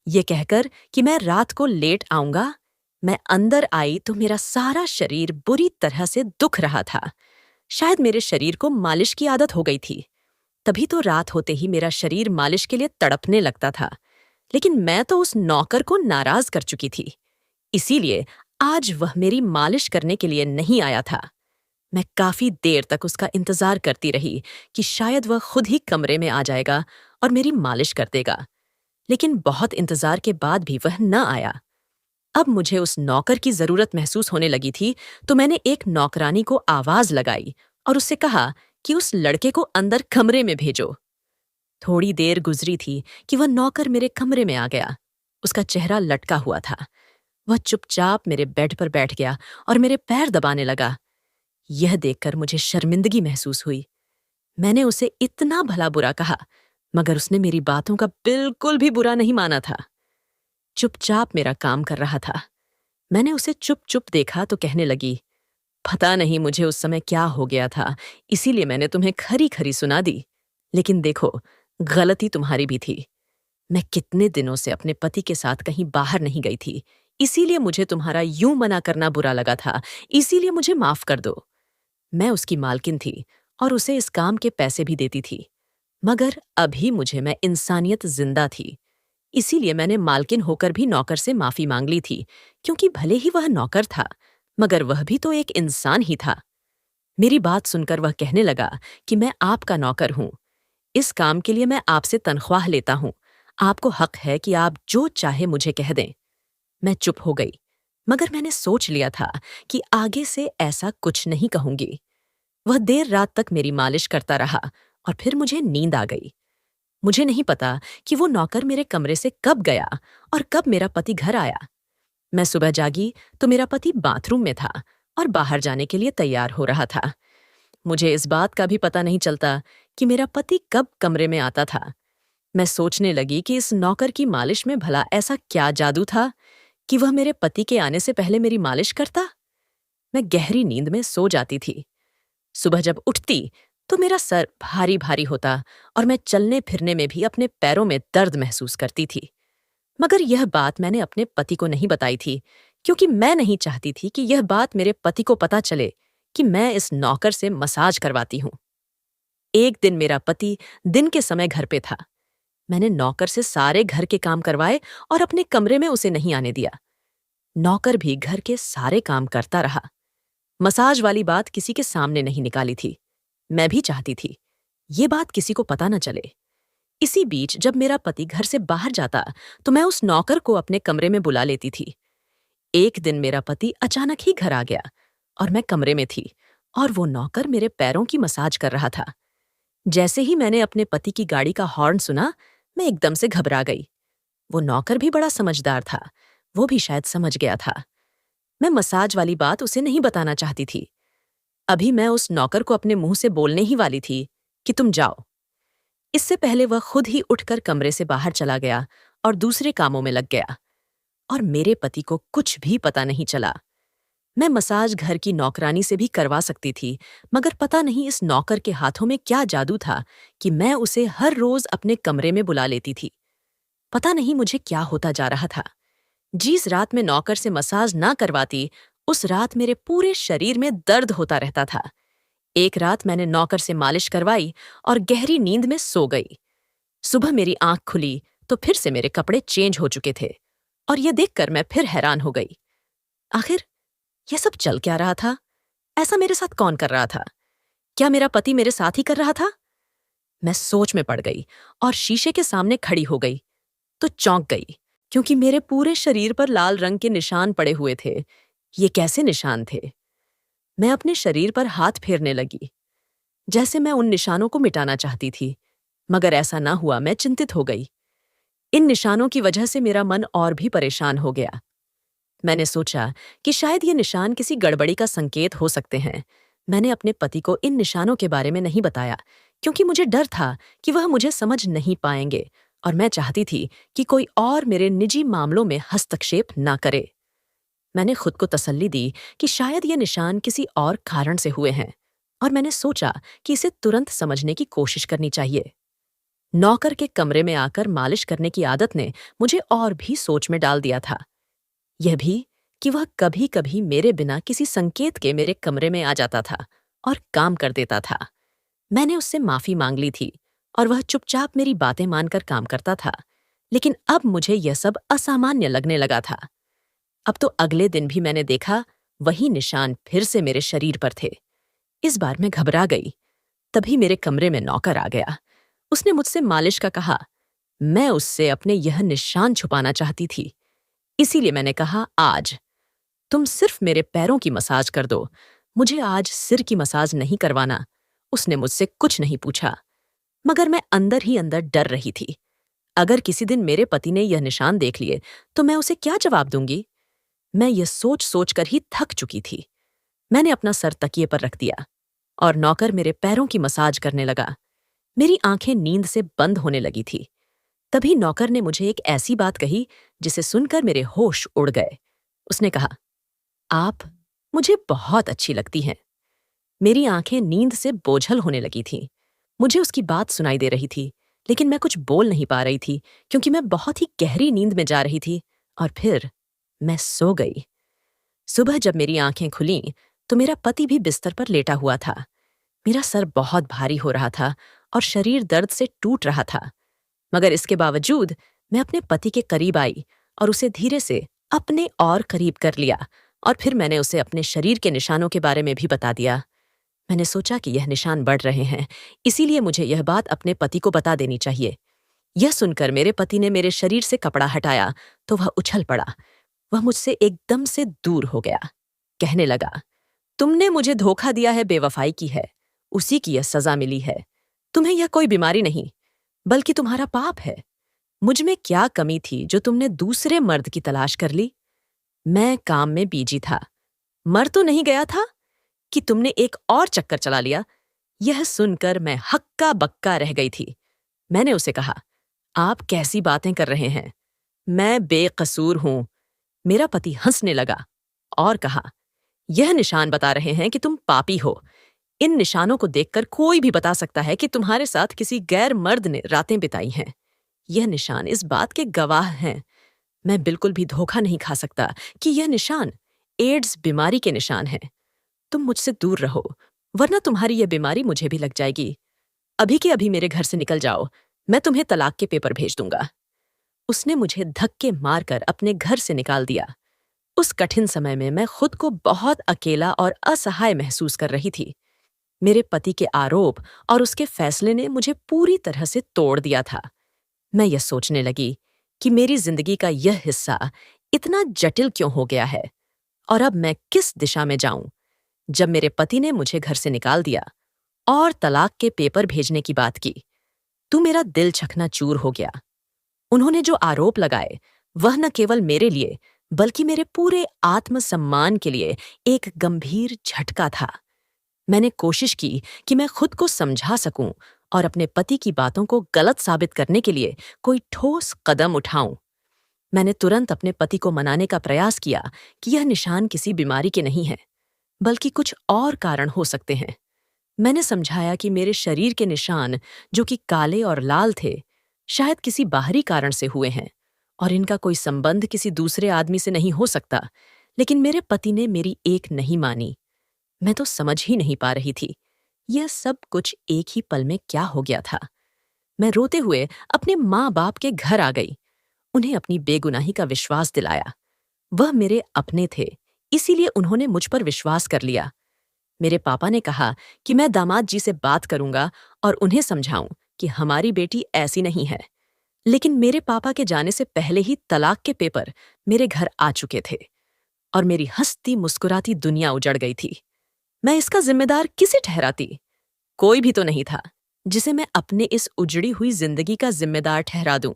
ये कहकर कि मैं रात को लेट आऊंगा। मैं अंदर आई तो मेरा सारा शरीर बुरी तरह से दुख रहा था। शायद मेरे शरीर को मालिश की आदत हो गई थी। तभी तो रात होते ही मेरा शरीर मालिश के लिए तड़पने लगता था। लेकिन मैं तो उस नौकर को नाराज कर चुकी थी, इसीलिए आज वह मेरी मालिश करने के लिए नहीं आया था। मैं काफी देर तक उसका इंतजार करती रही कि शायद वह खुद ही कमरे में आ जाएगा और मेरी मालिश कर देगा। लेकिन बहुत इंतजार के बाद भी वह न आया। अब मुझे उस नौकर की जरूरत महसूस होने लगी थी, तो मैंने एक नौकरानी को आवाज लगाई और उससे कहा कि उस लड़के को अंदर कमरे में भेजो। थोड़ी देर गुजरी थी कि वह नौकर मेरे कमरे में आ गया। उसका चेहरा लटका हुआ था। वह चुपचाप मेरे बेड पर बैठ गया और मेरे पैर दबाने लगा। यह देखकर मुझे शर्मिंदगी महसूस हुई। मैंने उसे इतना भला बुरा कहा, मगर उसने मेरी बातों का बिल्कुल भी बुरा नहीं माना था। चुपचाप मेरा काम कर रहा था। मैंने उसे चुप चुप देखा तो कहने लगी, पता नहीं मुझे उस समय क्या हो गया था, इसीलिए मैंने तुम्हें खरी खरी सुना दी। लेकिन देखो, गलती तुम्हारी भी थी। मैं कितने दिनों से अपने पति के साथ कहीं बाहर नहीं गई थी, इसीलिए मुझे तुम्हारा यूं मना करना बुरा लगा था, इसीलिए मुझे माफ कर दो। मैं उसकी मालकिन थी और उसे इस काम के पैसे भी देती थी, मगर अभी मुझे में इंसानियत जिंदा थी। इसीलिए मैंने मालकिन होकर भी नौकर से माफी मांग ली थी, क्योंकि भले ही वह नौकर था, मगर वह भी तो एक इंसान ही था। मेरी बात सुनकर वह कहने लगा कि मैं आपका नौकर हूं। इस काम के लिए मैं आपसे तनख्वाह लेता हूं। आपको हक है कि आप जो चाहे मुझे कह दें। मैं चुप हो गई, मगर मैंने सोच लिया था कि आगे से ऐसा कुछ नहीं कहूंगी। वह देर रात तक मेरी मालिश करता रहा और फिर मुझे नींद आ गई। मुझे नहीं पता कि वो नौकर मेरे कमरे से कब गया और कब मेरा पति घर आया। मैं सुबह जागी तो मेरा पति बाथरूम में था और बाहर जाने के लिए तैयार हो रहा था। मुझे इस बात का भी पता नहीं चलता कि मेरा पति कब कमरे में आता था। मैं सोचने लगी कि इस नौकर की मालिश में भला ऐसा क्या जादू था कि वह मेरे पति के आने से पहले मेरी मालिश करता। मैं गहरी नींद में सो जाती थी। सुबह जब उठती तो मेरा सर भारी भारी होता और मैं चलने फिरने में भी अपने पैरों में दर्द महसूस करती थी। मगर यह बात मैंने अपने पति को नहीं बताई थी, क्योंकि मैं नहीं चाहती थी कि यह बात मेरे पति को पता चले कि मैं इस नौकर से मसाज करवाती हूँ। एक दिन मेरा पति दिन के समय घर पे था। मैंने नौकर से सारे घर के काम करवाए और अपने कमरे में उसे नहीं आने दिया। नौकर भी घर के सारे काम करता रहा। मसाज वाली बात किसी के सामने नहीं निकाली थी। मैं भी चाहती थी ये बात किसी को पता न चले। इसी बीच जब मेरा पति घर से बाहर जाता तो मैं उस नौकर को अपने कमरे में बुला लेती थी। एक दिन मेरा पति अचानक ही घर आ गया और मैं कमरे में थी और वो नौकर मेरे पैरों की मसाज कर रहा था। जैसे ही मैंने अपने पति की गाड़ी का हॉर्न सुना, मैं एकदम से घबरा गई। वो नौकर भी बड़ा समझदार था, वो भी शायद समझ गया था। मैं मसाज वाली बात उसे नहीं बताना चाहती थी। अभी मैं उस नौकर को अपने मुंह से बोलने ही वाली थी कि तुम जाओ। इससे पहले वह खुद ही उठकर कमरे से बाहर चला गया और दूसरे कामों में लग गया और मेरे पति को कुछ भी पता नहीं चला। मैं मसाज घर की नौकरानी से भी करवा सकती थी, मगर पता नहीं इस नौकर के हाथों में क्या जादू था कि मैं उसे हर रोज अपने कमरे में बुला लेती थी। पता नहीं मुझे क्या होता जा रहा था। जिस रात में नौकर से मसाज ना करवाती, उस रात मेरे पूरे शरीर में दर्द होता रहता था। एक रात मैंने नौकर से मालिश करवाई और गहरी नींद में सो गई। सुबह मेरी आंख खुली तो फिर से मेरे कपड़े चेंज हो चुके थे और यह देखकर मैं फिर हैरान हो गई। आखिर यह सब चल क्या रहा था? ऐसा मेरे साथ कौन कर रहा था? क्या मेरा पति मेरे साथ ही कर रहा था? मैं सोच में पड़ गई और शीशे के सामने खड़ी हो गई तो चौंक गई, क्योंकि मेरे पूरे शरीर पर लाल रंग के निशान पड़े हुए थे। ये कैसे निशान थे? मैं अपने शरीर पर हाथ फेरने लगी, जैसे मैं उन निशानों को मिटाना चाहती थी, मगर ऐसा ना हुआ। मैं चिंतित हो गई। इन निशानों की वजह से मेरा मन और भी परेशान हो गया। मैंने सोचा कि शायद ये निशान किसी गड़बड़ी का संकेत हो सकते हैं। मैंने अपने पति को इन निशानों के बारे में नहीं बताया, क्योंकि मुझे डर था कि वह मुझे समझ नहीं पाएंगे और मैं चाहती थी कि कोई और मेरे निजी मामलों में हस्तक्षेप ना करे। मैंने खुद को तसल्ली दी कि शायद ये निशान किसी और कारण से हुए हैं और मैंने सोचा कि इसे तुरंत समझने की कोशिश करनी चाहिए। नौकर के कमरे में आकर मालिश करने की आदत ने मुझे और भी सोच में डाल दिया था। यह भी कि वह कभी कभी मेरे बिना किसी संकेत के मेरे कमरे में आ जाता था और काम कर देता था। मैंने उससे माफी मांग ली थी और वह चुपचाप मेरी बातें मानकर काम करता था, लेकिन अब मुझे यह सब असामान्य लगने लगा था। अब तो अगले दिन भी मैंने देखा, वही निशान फिर से मेरे शरीर पर थे। इस बार मैं घबरा गई। तभी मेरे कमरे में नौकर आ गया। उसने मुझसे मालिश का कहा। मैं उससे अपने यह निशान छुपाना चाहती थी, इसीलिए मैंने कहा, आज तुम सिर्फ मेरे पैरों की मसाज कर दो, मुझे आज सिर की मसाज नहीं करवाना। उसने मुझसे कुछ नहीं पूछा, मगर मैं अंदर ही अंदर डर रही थी। अगर किसी दिन मेरे पति ने यह निशान देख लिए तो मैं उसे क्या जवाब दूंगी? मैं यह सोच सोच कर ही थक चुकी थी। मैंने अपना सर तकिए पर रख दिया और नौकर मेरे पैरों की मसाज करने लगा। मेरी आंखें नींद से बंद होने लगी थी। तभी नौकर ने मुझे एक ऐसी बात कही जिसे सुनकर मेरे होश उड़ गए। उसने कहा, आप मुझे बहुत अच्छी लगती हैं। मेरी आंखें नींद से बोझल होने लगी थीं। मुझे उसकी बात सुनाई दे रही थी, लेकिन मैं कुछ बोल नहीं पा रही थी, क्योंकि मैं बहुत ही गहरी नींद में जा रही थी और फिर मैं सो गई। सुबह जब मेरी आंखें खुलीं तो मेरा पति भी बिस्तर पर लेटा हुआ था। मेरा सर बहुत भारी हो रहा था और शरीर दर्द से टूट रहा था, मगर इसके बावजूद मैं अपने पति के करीब आई और उसे धीरे से अपने और करीब कर लिया और फिर मैंने उसे अपने शरीर के निशानों के बारे में भी बता दिया। मैंने सोचा कि यह निशान बढ़ रहे हैं, इसीलिए मुझे यह बात अपने पति को बता देनी चाहिए। यह सुनकर मेरे पति ने मेरे शरीर से कपड़ा हटाया तो वह उछल पड़ा। वह मुझसे एकदम से दूर हो गया। कहने लगा, तुमने मुझे धोखा दिया है, बेवफाई की है, उसी की यह सजा मिली है। तुम्हें यह कोई बीमारी नहीं, बल्कि तुम्हारा पाप है। मुझ में क्या कमी थी जो तुमने दूसरे मर्द की तलाश कर ली? मैं काम में बिजी था। मर तो नहीं गया था कि तुमने एक और चक्कर चला लिया यह सुनकर मैं हक्का बक्का रह गई थी। मैंने उसे कहा, आप कैसी बातें कर रहे हैं? मैं बेकसूर हूं। मेरा पति हंसने लगा और कहा, यह निशान बता रहे हैं कि तुम पापी हो। इन निशानों को देखकर कोई भी बता सकता है कि तुम्हारे साथ किसी गैर मर्द ने रातें बिताई हैं। यह निशान इस बात के गवाह हैं। मैं बिल्कुल भी धोखा नहीं खा सकता कि यह निशान एड्स बीमारी के निशान हैं। तुम मुझसे दूर रहो, वरना तुम्हारी यह बीमारी मुझे भी लग जाएगी। अभी के अभी मेरे घर से निकल जाओ, मैं तुम्हें तलाक के पेपर भेज दूंगा। उसने मुझे धक्के मारकर अपने घर से निकाल दिया। उस कठिन समय में मैं खुद को बहुत अकेला और असहाय महसूस कर रही थी। मेरे पति के आरोप और उसके फैसले ने मुझे पूरी तरह से तोड़ दिया था। मैं यह सोचने लगी कि मेरी जिंदगी का यह हिस्सा इतना जटिल क्यों हो गया है और अब मैं किस दिशा में जाऊं। जब मेरे पति ने मुझे घर से निकाल दिया और तलाक के पेपर भेजने की बात की, तो मेरा दिल चकनाचूर हो गया। उन्होंने जो आरोप लगाए वह न केवल मेरे लिए बल्कि मेरे पूरे आत्मसम्मान के लिए एक गंभीर झटका था। मैंने कोशिश की कि मैं खुद को समझा सकूं और अपने पति की बातों को गलत साबित करने के लिए कोई ठोस कदम उठाऊं। मैंने तुरंत अपने पति को मनाने का प्रयास किया कि यह निशान किसी बीमारी के नहीं है, बल्कि कुछ और कारण हो सकते हैं। मैंने समझाया कि मेरे शरीर के निशान, जो कि काले और लाल थे, शायद किसी बाहरी कारण से हुए हैं और इनका कोई संबंध किसी दूसरे आदमी से नहीं हो सकता। लेकिन मेरे पति ने मेरी एक नहीं मानी। मैं तो समझ ही नहीं पा रही थी यह सब कुछ एक ही पल में क्या हो गया था। मैं रोते हुए अपने माँ बाप के घर आ गई, उन्हें अपनी बेगुनाही का विश्वास दिलाया। वह मेरे अपने थे, इसीलिए उन्होंने मुझ पर विश्वास कर लिया। मेरे पापा ने कहा कि मैं दामाद जी से बात करूंगा और उन्हें समझाऊं कि हमारी बेटी ऐसी नहीं है। लेकिन मेरे पापा के जाने से पहले ही तलाक के पेपर मेरे घर आ चुके थे और मेरी हंसती मुस्कुराती दुनिया उजड़ गई थी। मैं इसका जिम्मेदार किसे ठहराती? कोई भी तो नहीं था जिसे मैं अपने इस उजड़ी हुई जिंदगी का जिम्मेदार ठहरा दूं।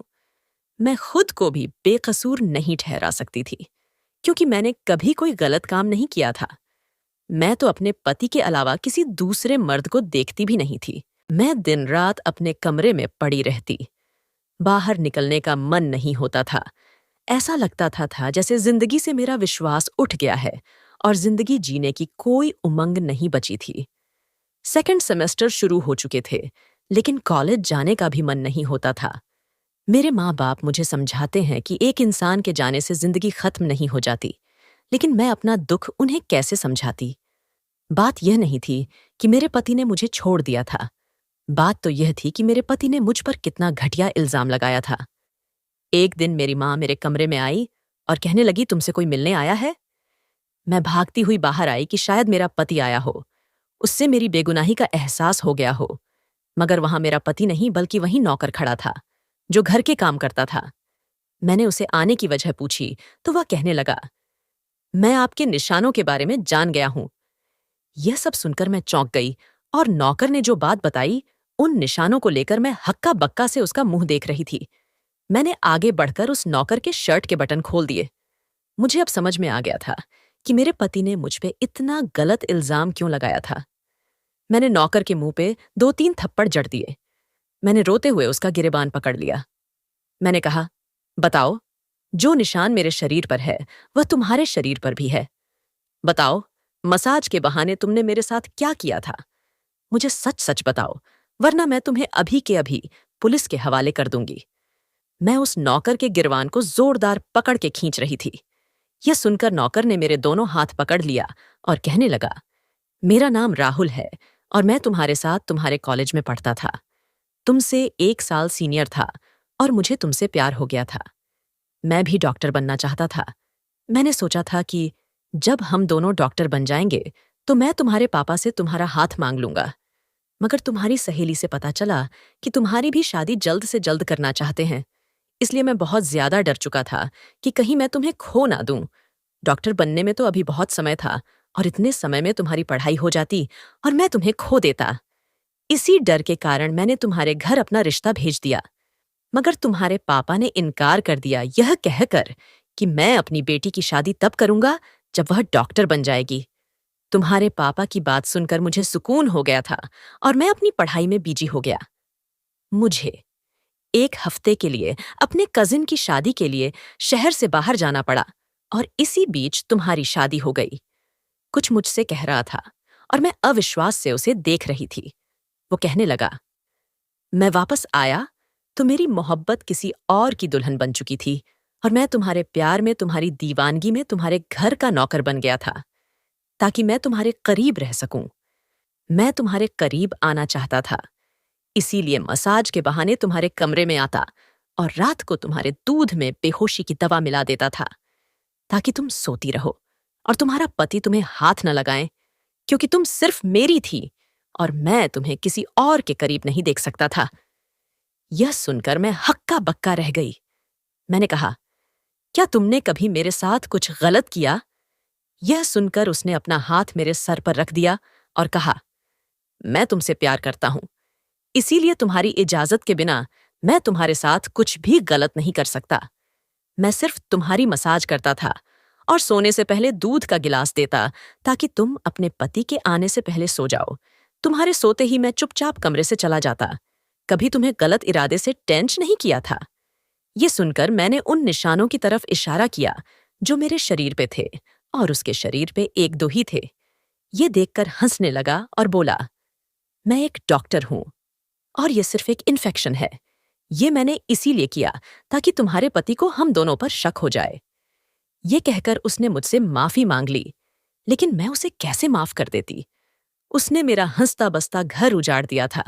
मैं खुद को भी बेकसूर नहीं ठहरा सकती थी, क्योंकि मैंने कभी कोई गलत काम नहीं किया था। मैं तो अपने पति के अलावा किसी दूसरे मर्द को देखती भी नहीं थी। मैं दिन रात अपने कमरे में पड़ी रहती। बाहर निकलने का मन नहीं होता था। ऐसा लगता था जैसे जिंदगी से मेरा विश्वास उठ गया है और जिंदगी जीने की कोई उमंग नहीं बची थी। सेकंड सेमेस्टर शुरू हो चुके थे, लेकिन कॉलेज जाने का भी मन नहीं होता था। मेरे माँ बाप मुझे समझाते हैं कि एक इंसान के जाने से जिंदगी खत्म नहीं हो जाती, लेकिन मैं अपना दुख उन्हें कैसे समझाती? बात यह नहीं थी कि मेरे पति ने मुझे छोड़ दिया था। बात तो यह थी कि मेरे पति ने मुझ पर कितना घटिया इल्जाम लगाया था। एक दिन मेरी माँ मेरे कमरे में आई और कहने लगी, तुमसे कोई मिलने आया है? मैं भागती हुई बाहर आई कि शायद मेरा पति आया हो, उससे मेरी बेगुनाही का एहसास हो गया हो। मगर वहां मेरा पति नहीं बल्कि वहीं नौकर खड़ा था, जो घर के काम करता था। मैंने उसे आने की वजह पूछी तो वह कहने लगा, मैं आपके निशानों के बारे में जान गया हूं। यह सब सुनकर मैं चौंक गई और नौकर ने जो बात बताई, उन निशानों को लेकर मैं हक्का बक्का से उसका मुंह देख रही थी। मैंने आगे बढ़कर उस नौकर के शर्ट के बटन खोल दिए। मुझे अब समझ में आ गया था कि मेरे पति ने मुझ पे इतना गलत इल्जाम क्यों लगाया था। मैंने नौकर के मुंह पे 2-3 थप्पड़ जड़ दिए। मैंने रोते हुए उसका गिरेबान पकड़ लिया। मैंने कहा, बताओ, जो निशान मेरे शरीर पर है वह तुम्हारे शरीर पर भी है। बताओ, मसाज के बहाने तुमने मेरे साथ क्या किया था? मुझे सच सच बताओ, वरना मैं तुम्हें अभी के अभी पुलिस के हवाले कर दूंगी। मैं उस नौकर के गिरवान को जोरदार पकड़ के खींच रही थी। यह सुनकर नौकर ने मेरे दोनों हाथ पकड़ लिया और कहने लगा, मेरा नाम राहुल है और मैं तुम्हारे साथ तुम्हारे कॉलेज में पढ़ता था। तुमसे 1 साल सीनियर था और मुझे तुमसे प्यार हो गया था। मैं भी डॉक्टर बनना चाहता था। मैंने सोचा था कि जब हम दोनों डॉक्टर बन जाएंगे तो मैं तुम्हारे पापा से तुम्हारा हाथ मांग लूंगा। मगर तुम्हारी सहेली से पता चला कि तुम्हारी भी शादी जल्द से जल्द करना चाहते हैं, इसलिए मैं बहुत ज्यादा डर चुका था कि कहीं मैं तुम्हें खो ना दूं। डॉक्टर बनने में तो अभी बहुत समय था और इतने समय में तुम्हारी पढ़ाई हो जाती और मैं तुम्हें खो देता। इसी डर के कारण मैंने तुम्हारे घर अपना रिश्ता भेज दिया। मगर तुम्हारे पापा ने इनकार कर दिया, यह कहकर कि मैं अपनी बेटी की शादी तब करूंगा जब वह डॉक्टर बन जाएगी। तुम्हारे पापा की बात सुनकर मुझे सुकून हो गया था और मैं अपनी पढ़ाई में बिजी हो गया। मुझे 1 हफ्ते के लिए अपने कजिन की शादी के लिए शहर से बाहर जाना पड़ा और इसी बीच तुम्हारी शादी हो गई। कुछ मुझसे कह रहा था और मैं अविश्वास से उसे देख रही थी। वो कहने लगा, मैं वापस आया तो मेरी मोहब्बत किसी और की दुल्हन बन चुकी थी और मैं तुम्हारे प्यार में, तुम्हारी दीवानगी में तुम्हारे घर का नौकर बन गया था ताकि मैं तुम्हारे करीब रह सकूं। मैं तुम्हारे करीब आना चाहता था, इसीलिए मसाज के बहाने तुम्हारे कमरे में आता और रात को तुम्हारे दूध में बेहोशी की दवा मिला देता था ताकि तुम सोती रहो और तुम्हारा पति तुम्हें हाथ न लगाए, क्योंकि तुम सिर्फ मेरी थी और मैं तुम्हें किसी और के करीब नहीं देख सकता था। यह सुनकर मैं हक्का बक्का रह गई। मैंने कहा, क्या तुमने कभी मेरे साथ कुछ गलत किया? यह सुनकर उसने अपना हाथ मेरे सर पर रख दिया और कहा, मैं तुमसे प्यार करता हूं, इसीलिए तुम्हारी इजाजत के बिना मैं तुम्हारे साथ कुछ भी गलत नहीं कर सकता। मैं सिर्फ तुम्हारी मसाज करता था और सोने से पहले दूध का गिलास देता ताकि तुम अपने पति के आने से पहले सो जाओ। तुम्हारे सोते ही मैं चुपचाप कमरे से चला जाता। कभी तुम्हें गलत इरादे से टेंच नहीं किया था। ये सुनकर मैंने उन निशानों की तरफ इशारा किया जो मेरे शरीर पे थे और उसके शरीर पे 1-2 ही थे। ये देखकर हंसने लगा और बोला, मैं एक डॉक्टर हूं और ये सिर्फ एक इन्फेक्शन है। ये मैंने इसीलिए किया ताकि तुम्हारे पति को हम दोनों पर शक हो जाए। ये कहकर उसने मुझसे माफी मांग ली, लेकिन मैं उसे कैसे माफ कर देती? उसने मेरा हंसता बसता घर उजाड़ दिया था।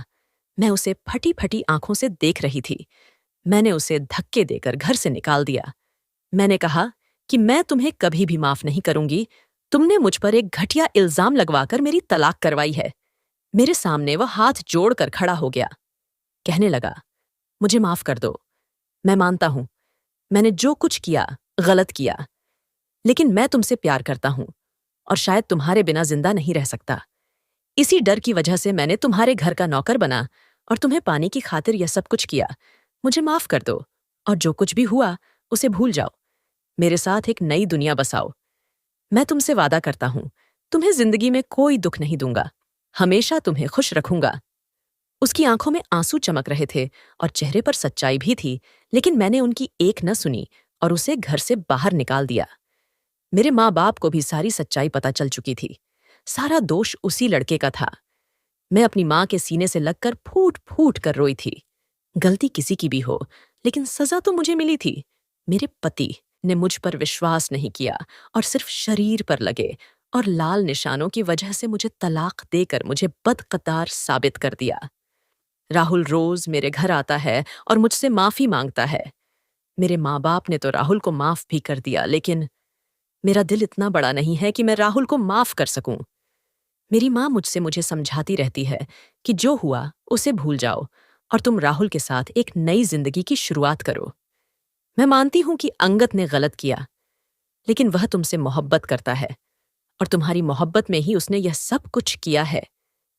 मैं उसे फटी फटी आंखों से देख रही थी। मैंने उसे धक्के देकर घर से निकाल दिया। मैंने कहा कि मैं तुम्हें कभी भी माफ नहीं करूंगी। तुमने मुझ पर एक घटिया इल्जाम लगवाकर मेरी तलाक करवाई है। मेरे सामने वह हाथ जोड़कर खड़ा हो गया। कहने लगा, मुझे माफ कर दो। मैं मानता हूं, मैंने जो कुछ किया गलत किया, लेकिन मैं तुमसे प्यार करता हूं और शायद तुम्हारे बिना जिंदा नहीं रह सकता। इसी डर की वजह से मैंने तुम्हारे घर का नौकर बना और तुम्हें पाने की खातिर यह सब कुछ किया। मुझे माफ कर दो और जो कुछ भी हुआ उसे भूल जाओ। मेरे साथ एक नई दुनिया बसाओ। मैं तुमसे वादा करता हूं, तुम्हें जिंदगी में कोई दुख नहीं दूंगा। हमेशा तुम्हें खुश रखूंगा। उसकी आंखों में आंसू चमक रहे थे और चेहरे पर सच्चाई भी थी, लेकिन मैंने उनकी एक न सुनी और उसे घर से बाहर निकाल दिया। मेरे माँ बाप को भी सारी सच्चाई पता चल चुकी थी। सारा दोष उसी लड़के का था। मैं अपनी माँ के सीने से लगकर फूट फूट कर रोई थी। गलती किसी की भी हो, लेकिन सजा तो मुझे मिली थी। मेरे पति ने मुझ पर विश्वास नहीं किया और सिर्फ शरीर पर लगे और लाल निशानों की वजह से मुझे तलाक देकर मुझे बदकतार साबित कर दिया। राहुल रोज मेरे घर आता है और मुझसे माफी मांगता है। मेरे माँ बाप ने तो राहुल को माफ भी कर दिया, लेकिन मेरा दिल इतना बड़ा नहीं है कि मैं राहुल को माफ कर सकूं। मेरी माँ मुझसे मुझे समझाती रहती है कि जो हुआ उसे भूल जाओ और तुम राहुल के साथ एक नई जिंदगी की शुरुआत करो। मैं मानती हूं कि अंगद ने गलत किया, लेकिन वह तुमसे मोहब्बत करता है और तुम्हारी मोहब्बत में ही उसने यह सब कुछ किया है।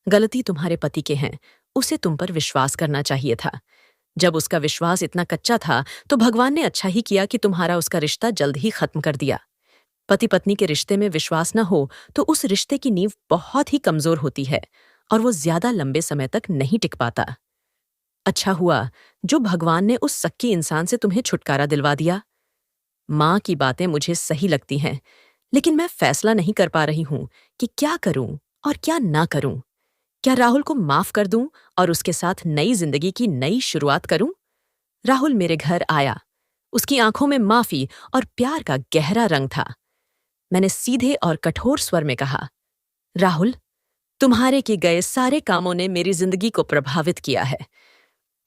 गलती तुम्हारे पति के हैं, उसे तुम पर विश्वास करना चाहिए था। जब उसका विश्वास इतना कच्चा था तो भगवान ने अच्छा ही किया कि तुम्हारा उसका रिश्ता जल्द ही खत्म कर दिया। पति पत्नी के रिश्ते में विश्वास न हो तो उस रिश्ते की नींव बहुत ही कमजोर होती है और वो ज्यादा लंबे समय तक नहीं टिक पाता। अच्छा हुआ जो भगवान ने उस सक्की इंसान से तुम्हें छुटकारा दिलवा दिया। माँ की बातें मुझे सही लगती हैं, लेकिन मैं फैसला नहीं कर पा रही हूं कि क्या करूं और क्या ना करूं। क्या राहुल को माफ कर दूं और उसके साथ नई जिंदगी की नई शुरुआत करूं? राहुल मेरे घर आया। उसकी आंखों में माफी और प्यार का गहरा रंग था। मैंने सीधे और कठोर स्वर में कहा, राहुल, तुम्हारे किए गए सारे कामों ने मेरी जिंदगी को प्रभावित किया है।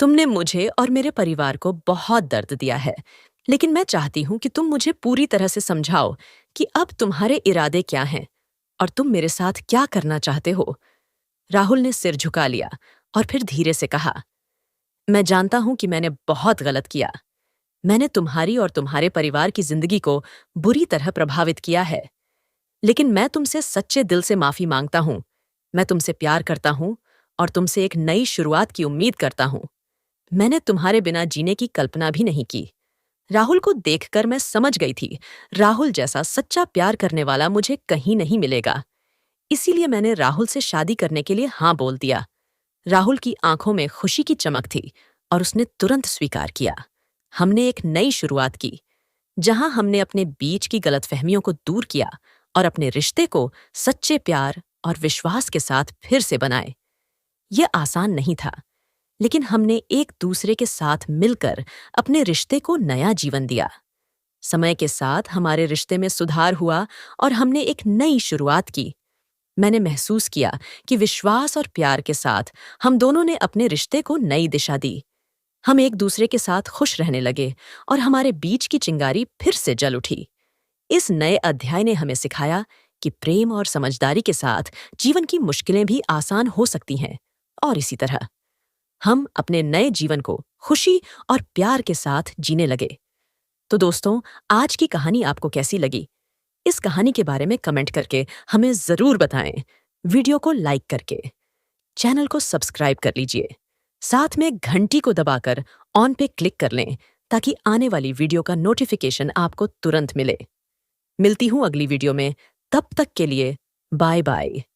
तुमने मुझे और मेरे परिवार को बहुत दर्द दिया है, लेकिन मैं चाहती हूं कि तुम मुझे पूरी तरह से समझाओ कि अब तुम्हारे इरादे क्या हैं और तुम मेरे साथ क्या करना चाहते हो। राहुल ने सिर झुका लिया और फिर धीरे से कहा, मैं जानता हूं कि मैंने बहुत गलत किया। मैंने तुम्हारी और तुम्हारे परिवार की जिंदगी को बुरी तरह प्रभावित किया है, लेकिन मैं तुमसे सच्चे दिल से माफी मांगता हूं। मैं तुमसे प्यार करता हूं और तुमसे एक नई शुरुआत की उम्मीद करता हूं। मैंने तुम्हारे बिना जीने की कल्पना भी नहीं की। राहुल को देखकर मैं समझ गई थी, राहुल जैसा सच्चा प्यार करने वाला मुझे कहीं नहीं मिलेगा। इसीलिए मैंने राहुल से शादी करने के लिए हाँ बोल दिया। राहुल की आंखों में खुशी की चमक थी और उसने तुरंत स्वीकार किया। हमने एक नई शुरुआत की, जहां हमने अपने बीच की गलतफहमियों को दूर किया और अपने रिश्ते को सच्चे प्यार और विश्वास के साथ फिर से बनाए। यह आसान नहीं था, लेकिन हमने एक दूसरे के साथ मिलकर अपने रिश्ते को नया जीवन दिया। समय के साथ हमारे रिश्ते में सुधार हुआ और हमने एक नई शुरुआत की। मैंने महसूस किया कि विश्वास और प्यार के साथ हम दोनों ने अपने रिश्ते को नई दिशा दी। हम एक दूसरे के साथ खुश रहने लगे और हमारे बीच की चिंगारी फिर से जल उठी। इस नए अध्याय ने हमें सिखाया कि प्रेम और समझदारी के साथ जीवन की मुश्किलें भी आसान हो सकती हैं। और इसी तरह हम अपने नए जीवन को खुशी और प्यार के साथ जीने लगे। तो दोस्तों, आज की कहानी आपको कैसी लगी? इस कहानी के बारे में कमेंट करके हमें जरूर बताएं। वीडियो को लाइक करके चैनल को सब्सक्राइब कर लीजिए। साथ में घंटी को दबाकर ऑन पे क्लिक कर लें ताकि आने वाली वीडियो का नोटिफिकेशन आपको तुरंत मिले। मिलती हूं अगली वीडियो में। तब तक के लिए बाय बाय।